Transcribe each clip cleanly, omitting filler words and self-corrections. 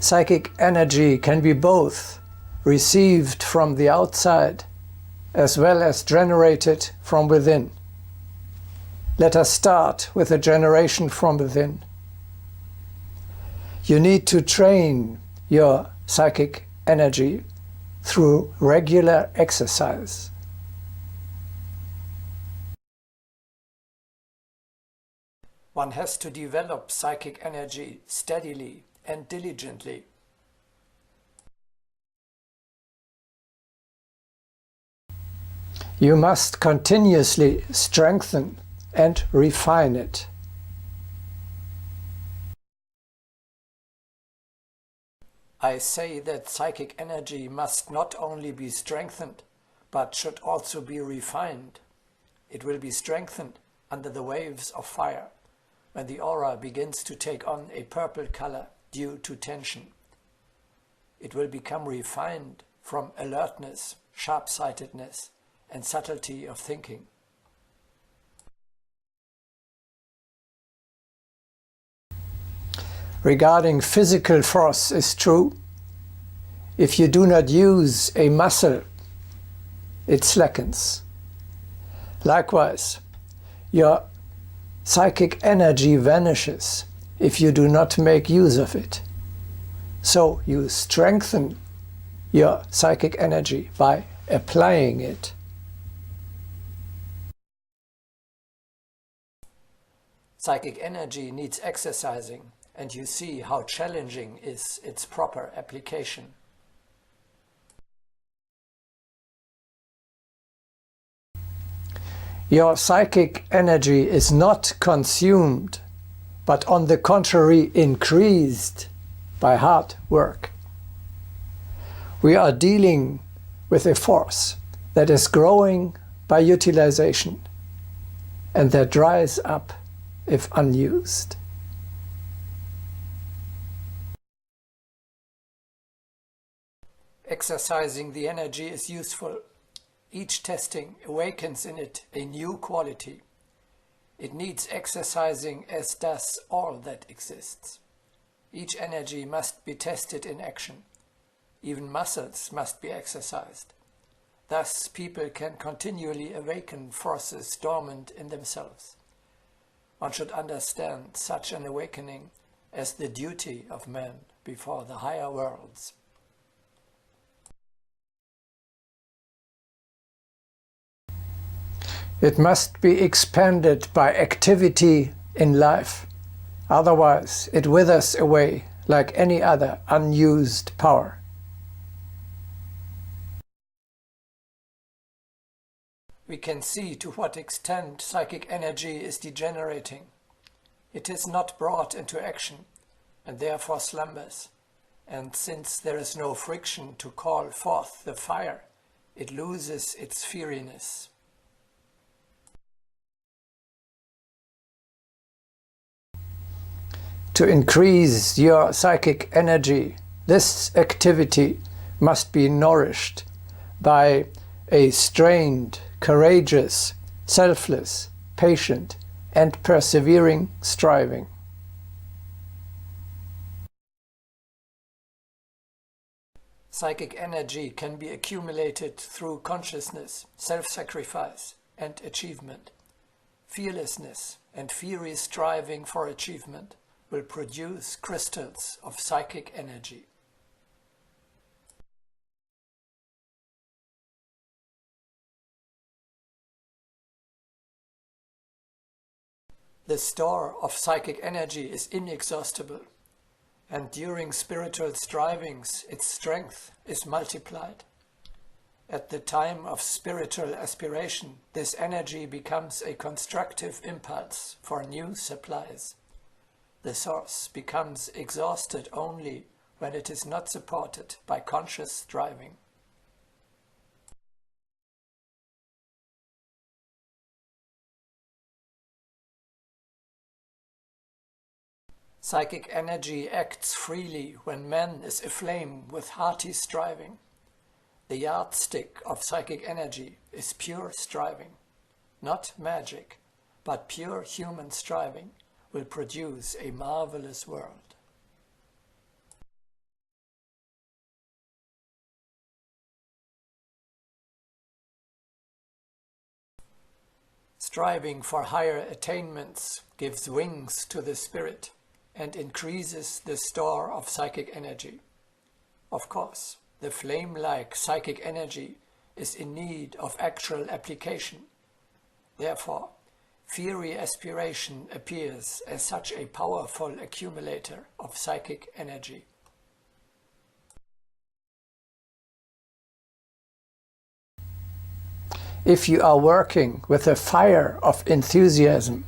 Psychic energy can be both received from the outside as well as generated from within. Let us start with a generation from within. You need to train your psychic energy through regular exercise. One has to develop psychic energy steadily and diligently. You must continuously strengthen and refine it. I say that psychic energy must not only be strengthened, but should also be refined. It will be strengthened under the waves of fire, when the aura begins to take on a purple color due to tension. It will become refined from alertness, sharp-sightedness, and subtlety of thinking. Regarding physical force is true. If you do not use a muscle, it slackens. Likewise, your psychic energy vanishes if you do not make use of it. So you strengthen your psychic energy by applying it. Psychic energy needs exercising, and you see how challenging is its proper application. Your psychic energy is not consumed, but on the contrary increased by hard work. We are dealing with a force that is growing by utilization and that dries up if unused. Exercising the energy is useful. Each testing awakens in it a new quality. It needs exercising as does all that exists. Each energy must be tested in action. Even muscles must be exercised. Thus people can continually awaken forces dormant in themselves. One should understand such an awakening as the duty of man before the higher worlds. It must be expanded by activity in life, otherwise it withers away like any other unused power. We can see to what extent psychic energy is degenerating. It is not brought into action and therefore slumbers, and since there is no friction to call forth the fire, it loses its fieriness. To increase your psychic energy, this activity must be nourished by a strained, courageous, selfless, patient, and persevering striving. Psychic energy can be accumulated through consciousness, self-sacrifice, and achievement. Fearlessness and fiery striving for achievement will produce crystals of psychic energy. The store of psychic energy is inexhaustible, and during spiritual strivings its strength is multiplied. At the time of spiritual aspiration, this energy becomes a constructive impulse for new supplies. The source becomes exhausted only when it is not supported by conscious striving. Psychic energy acts freely when man is aflame with hearty striving. The yardstick of psychic energy is pure striving. Not magic, but pure human striving will produce a marvelous world. Striving for higher attainments gives wings to the spirit and increases the store of psychic energy. Of course, the flame-like psychic energy is in need of actual application. Therefore, fiery aspiration appears as such a powerful accumulator of psychic energy. If you are working with a fire of enthusiasm,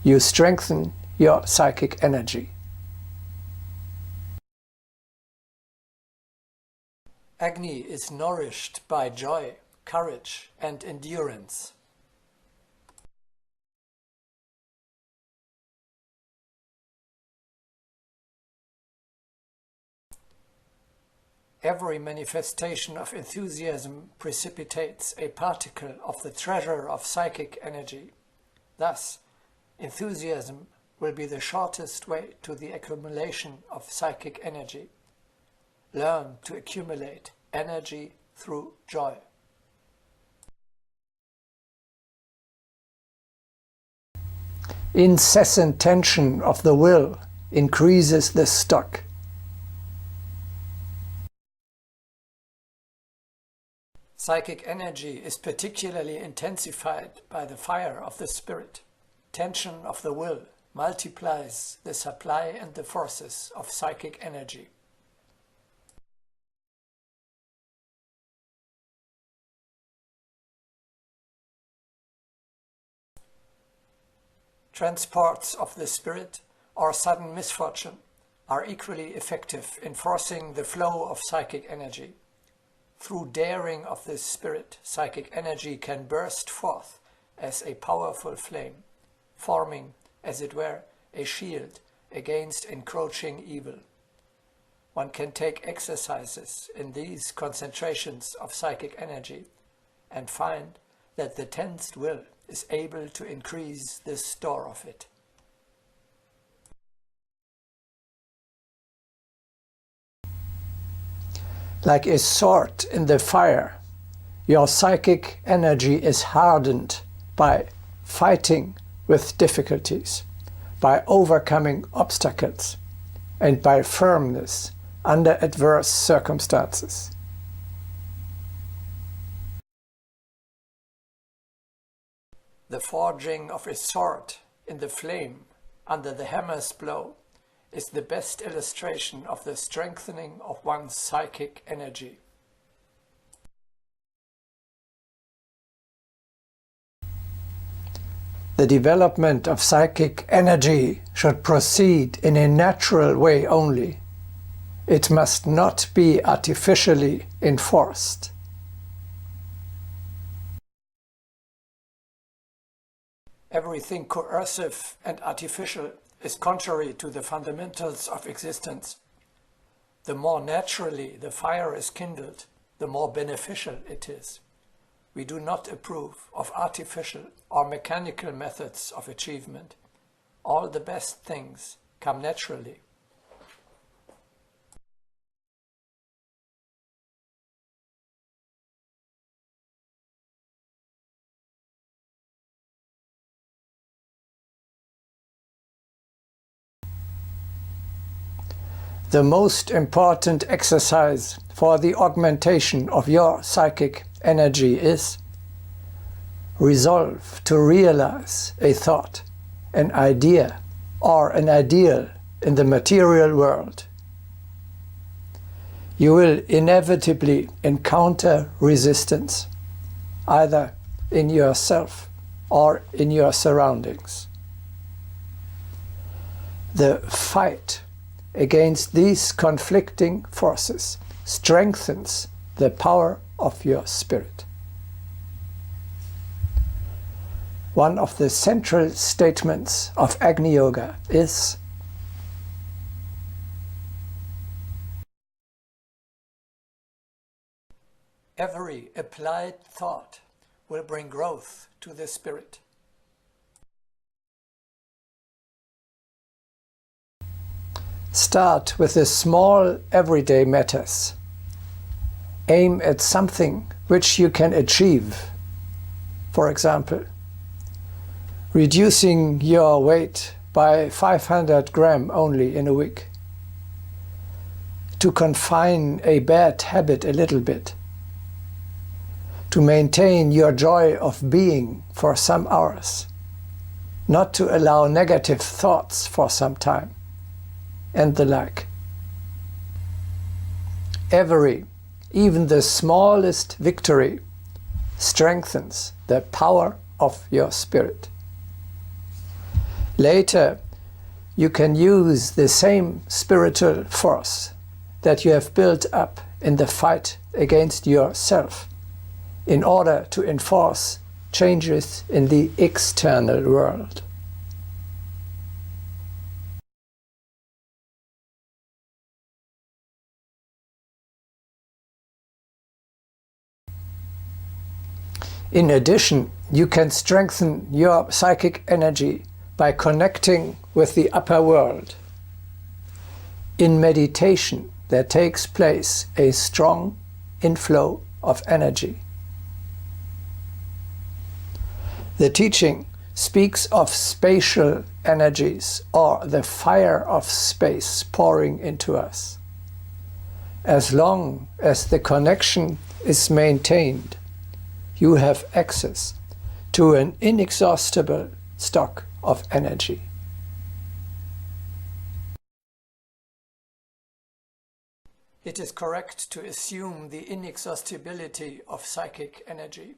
you strengthen your psychic energy. Agni is nourished by joy, courage, and endurance. Every manifestation of enthusiasm precipitates a particle of the treasure of psychic energy. Thus, enthusiasm will be the shortest way to the accumulation of psychic energy. Learn to accumulate energy through joy. Incessant tension of the will increases the stock. Psychic energy is particularly intensified by the fire of the spirit. Tension of the will multiplies the supply and the forces of psychic energy. Transports of the spirit or sudden misfortune are equally effective in forcing the flow of psychic energy. Through daring of the spirit, psychic energy can burst forth as a powerful flame, forming, as it were, a shield against encroaching evil. One can take exercises in these concentrations of psychic energy and find that the tensed will is able to increase the store of it. Like a sword in the fire, your psychic energy is hardened by fighting with difficulties, by overcoming obstacles, and by firmness under adverse circumstances. The forging of a sword in the flame under the hammer's blow is the best illustration of the strengthening of one's psychic energy. The development of psychic energy should proceed in a natural way only. It must not be artificially enforced. Everything coercive and artificial is contrary to the fundamentals of existence. The more naturally the fire is kindled, the more beneficial it is. We do not approve of artificial or mechanical methods of achievement. All the best things come naturally. The most important exercise for the augmentation of your psychic energy is resolve to realize a thought, an idea, or an ideal in the material world. You will inevitably encounter resistance, either in yourself or in your surroundings. The fight against these conflicting forces strengthens the power of your spirit. One of the central statements of Agni Yoga is every applied thought will bring growth to the spirit. Start with the small everyday matters. Aim at something which you can achieve. For example, reducing your weight by 500 grams only in a week, to confine a bad habit a little bit, to maintain your joy of being for some hours, not to allow negative thoughts for some time, and the like. Every, even the smallest victory strengthens the power of your spirit. Later, you can use the same spiritual force that you have built up in the fight against yourself in order to enforce changes in the external world. In addition, you can strengthen your psychic energy by connecting with the upper world. In meditation, there takes place a strong inflow of energy. The teaching speaks of spatial energies, or the fire of space pouring into us. As long as the connection is maintained, you have access to an inexhaustible stock of energy. It is correct to assume the inexhaustibility of psychic energy.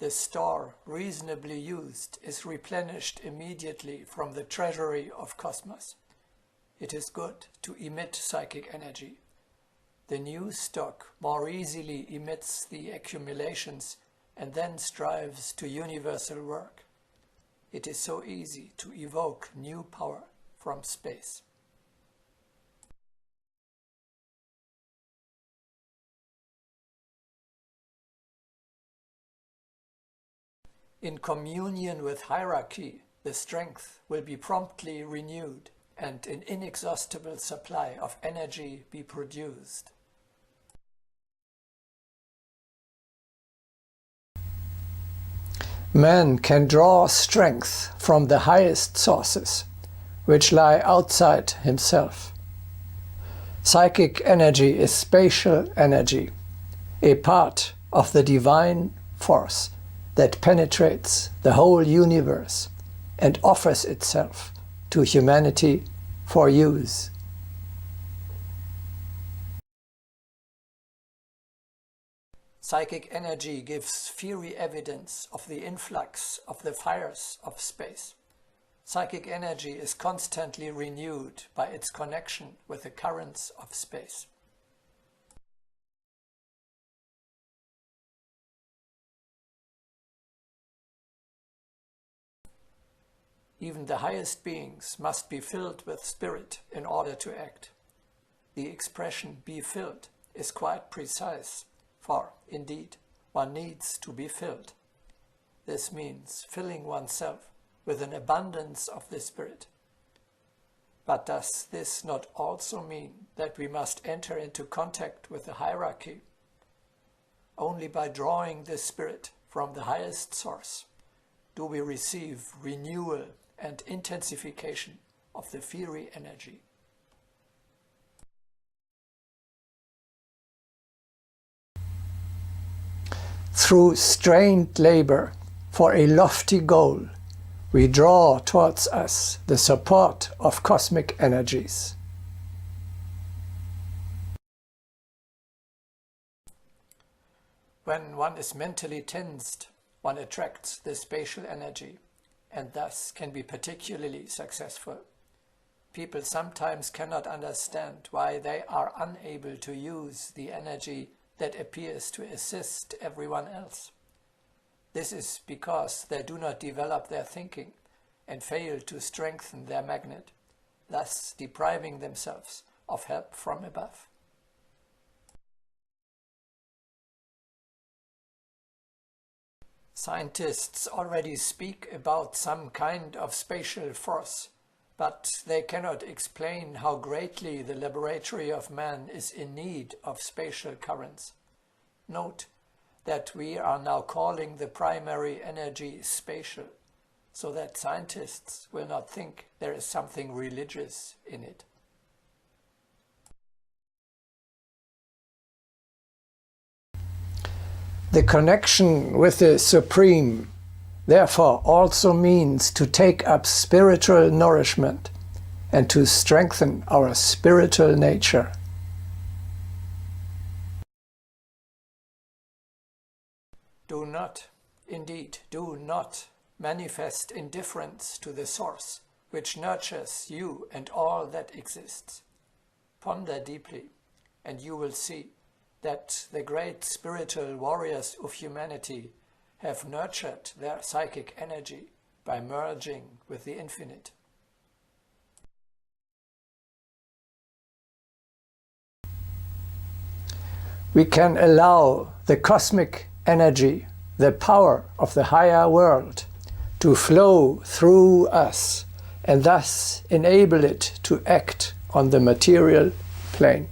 The store, reasonably used, is replenished immediately from the treasury of cosmos. It is good to emit psychic energy. The new stock more easily emits the accumulations and then strives to universal work. It is so easy to evoke new power from space. In communion with hierarchy, the strength will be promptly renewed and an inexhaustible supply of energy be produced. Man can draw strength from the highest sources, which lie outside himself. Psychic energy is spatial energy, a part of the divine force that penetrates the whole universe and offers itself to humanity for use. Psychic energy gives fiery evidence of the influx of the fires of space. Psychic energy is constantly renewed by its connection with the currents of space. Even the highest beings must be filled with spirit in order to act. The expression "be filled" is quite precise, for, indeed, one needs to be filled. This means filling oneself with an abundance of the Spirit. But does this not also mean that we must enter into contact with the hierarchy? Only by drawing the Spirit from the highest source do we receive renewal and intensification of the fiery energy. Through strained labor for a lofty goal, we draw towards us the support of cosmic energies. When one is mentally tensed, one attracts the spatial energy and thus can be particularly successful. People sometimes cannot understand why they are unable to use the energy that appears to assist everyone else. This is because they do not develop their thinking and fail to strengthen their magnet, thus depriving themselves of help from above. Scientists already speak about some kind of spatial force, but they cannot explain how greatly the laboratory of man is in need of spatial currents. Note that we are now calling the primary energy spatial, so that scientists will not think there is something religious in it. The connection with the Supreme, therefore, also means to take up spiritual nourishment and to strengthen our spiritual nature. Do not, indeed, do not manifest indifference to the source which nurtures you and all that exists. Ponder deeply, and you will see that the great spiritual warriors of humanity have nurtured their psychic energy by merging with the infinite. We can allow the cosmic energy, the power of the higher world, to flow through us and thus enable it to act on the material plane.